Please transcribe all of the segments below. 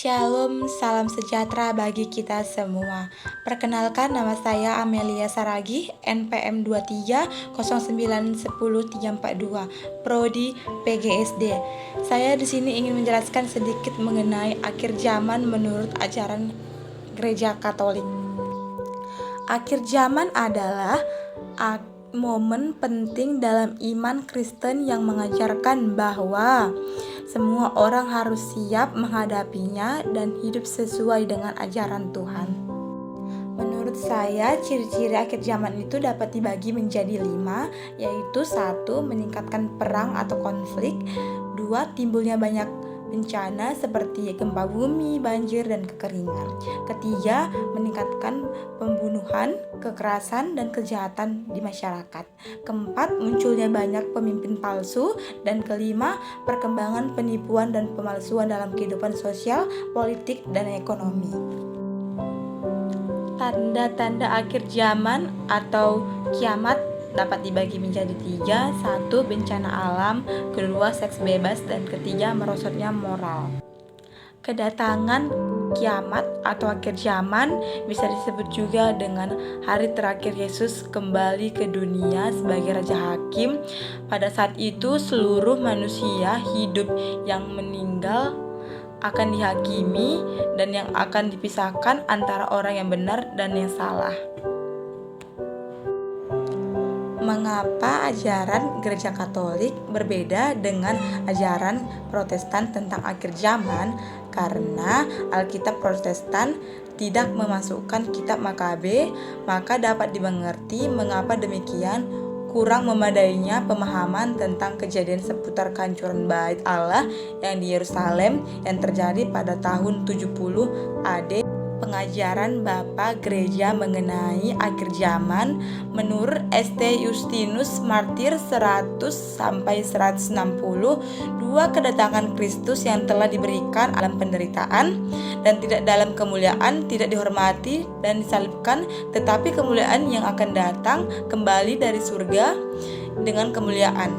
Shalom, salam sejahtera bagi kita semua. Perkenalkan, nama saya Amelia Saragih, NPM 2309100342, Prodi PGSD. Saya di sini ingin menjelaskan sedikit mengenai akhir zaman menurut ajaran Gereja Katolik. Akhir zaman adalah momen penting dalam iman Kristen yang mengajarkan bahwa semua orang harus siap menghadapinya dan hidup sesuai dengan ajaran Tuhan. Menurut saya, ciri-ciri akhir zaman itu dapat dibagi menjadi 5, yaitu 1. Meningkatkan perang atau konflik. 2. Timbulnya banyak bencana seperti gempa bumi, banjir, dan kekeringan. 3. Meningkatkan pembunuhan, kekerasan, dan kejahatan di masyarakat. 4. Munculnya banyak pemimpin palsu. Dan 5. Perkembangan penipuan dan pemalsuan dalam kehidupan sosial, politik, dan ekonomi. Tanda-tanda akhir zaman atau kiamat dapat dibagi menjadi 3. 1. Bencana alam. 2. Seks bebas. Dan 3. Merosotnya moral. Kedatangan kiamat atau akhir zaman bisa disebut juga dengan hari terakhir Yesus kembali ke dunia sebagai Raja Hakim. Pada saat itu seluruh manusia hidup yang meninggal akan dihakimi dan yang akan dipisahkan antara orang yang benar dan yang salah. Mengapa ajaran Gereja Katolik berbeda dengan ajaran Protestan tentang akhir zaman? Karena Alkitab Protestan tidak memasukkan kitab Makabe, maka dapat dimengerti mengapa demikian. Kurang memadainya pemahaman tentang kejadian seputar kehancuran Bait Allah yang di Yerusalem yang terjadi pada tahun 70 AD. Pengajaran Bapa Gereja mengenai akhir zaman menurut St. Justinus Martir 100-160, 2 kedatangan Kristus yang telah diberikan dalam penderitaan dan tidak dalam kemuliaan, tidak dihormati dan disalibkan, tetapi kemuliaan yang akan datang kembali dari surga dengan kemuliaan,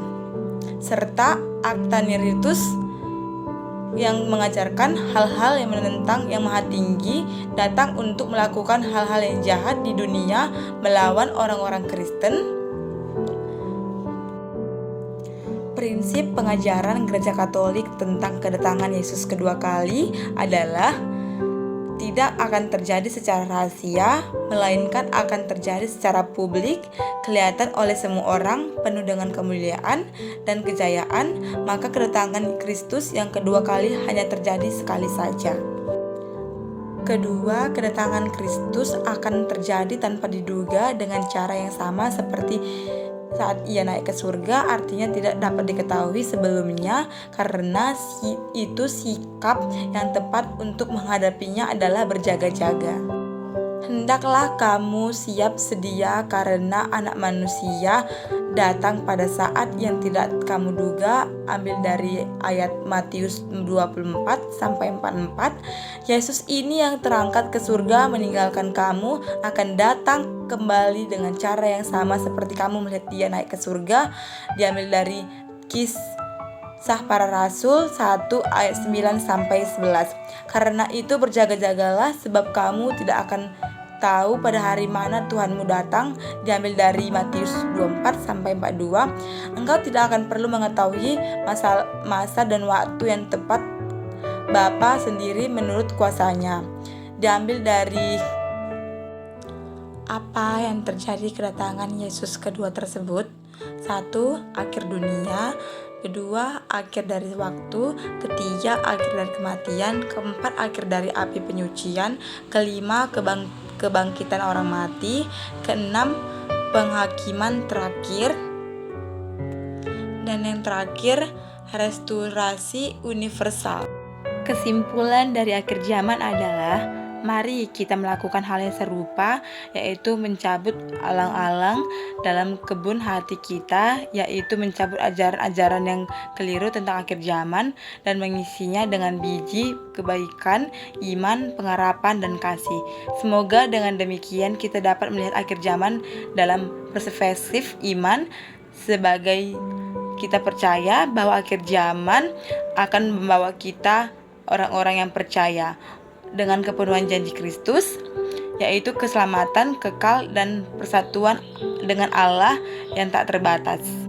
serta Acta Niritus yang mengajarkan hal-hal yang menentang yang maha tinggi datang untuk melakukan hal-hal yang jahat di dunia melawan orang-orang Kristen. Prinsip pengajaran Gereja Katolik tentang kedatangan Yesus kedua kali adalah tidak akan terjadi secara rahasia, melainkan akan terjadi secara publik, kelihatan oleh semua orang, penuh dengan kemuliaan dan kejayaan. Maka kedatangan Kristus yang kedua kali hanya terjadi sekali saja. Kedua, kedatangan Kristus akan terjadi tanpa diduga dengan cara yang sama seperti saat ia naik ke surga, artinya tidak dapat diketahui sebelumnya, karena itu sikap yang tepat untuk menghadapinya adalah berjaga-jaga. Hendaklah kamu siap sedia karena Anak Manusia datang pada saat yang tidak kamu duga. Ambil dari ayat Matius 24-44. Yesus ini yang terangkat ke surga meninggalkan kamu akan datang kembali dengan cara yang sama seperti kamu melihat dia naik ke surga. Diambil dari Kisah Para Rasul 1 ayat 9-11. Karena itu berjaga-jagalah, sebab kamu tidak akan tahu pada hari mana Tuhanmu datang. Diambil dari Matius 24-42. Engkau tidak akan perlu mengetahui masa dan waktu yang tepat, Bapa sendiri menurut kuasanya. Diambil dari apa yang terjadi kedatangan Yesus kedua tersebut? 1. Akhir dunia. 2. Akhir dari waktu. 3. Akhir dari kematian. 4. Akhir dari api penyucian. 5. Kebangkitan orang mati. 6. Penghakiman terakhir. Dan yang terakhir, restorasi universal. Kesimpulan dari akhir zaman adalah, mari kita melakukan hal yang serupa, yaitu mencabut alang-alang dalam kebun hati kita, yaitu mencabut ajaran-ajaran yang keliru tentang akhir zaman dan mengisinya dengan biji kebaikan, iman, pengharapan, dan kasih. Semoga dengan demikian kita dapat melihat akhir zaman dalam perspektif iman, sebagai kita percaya bahwa akhir zaman akan membawa kita orang-orang yang percaya dengan kepenuhan janji Kristus, yaitu keselamatan kekal dan persatuan dengan Allah yang tak terbatas.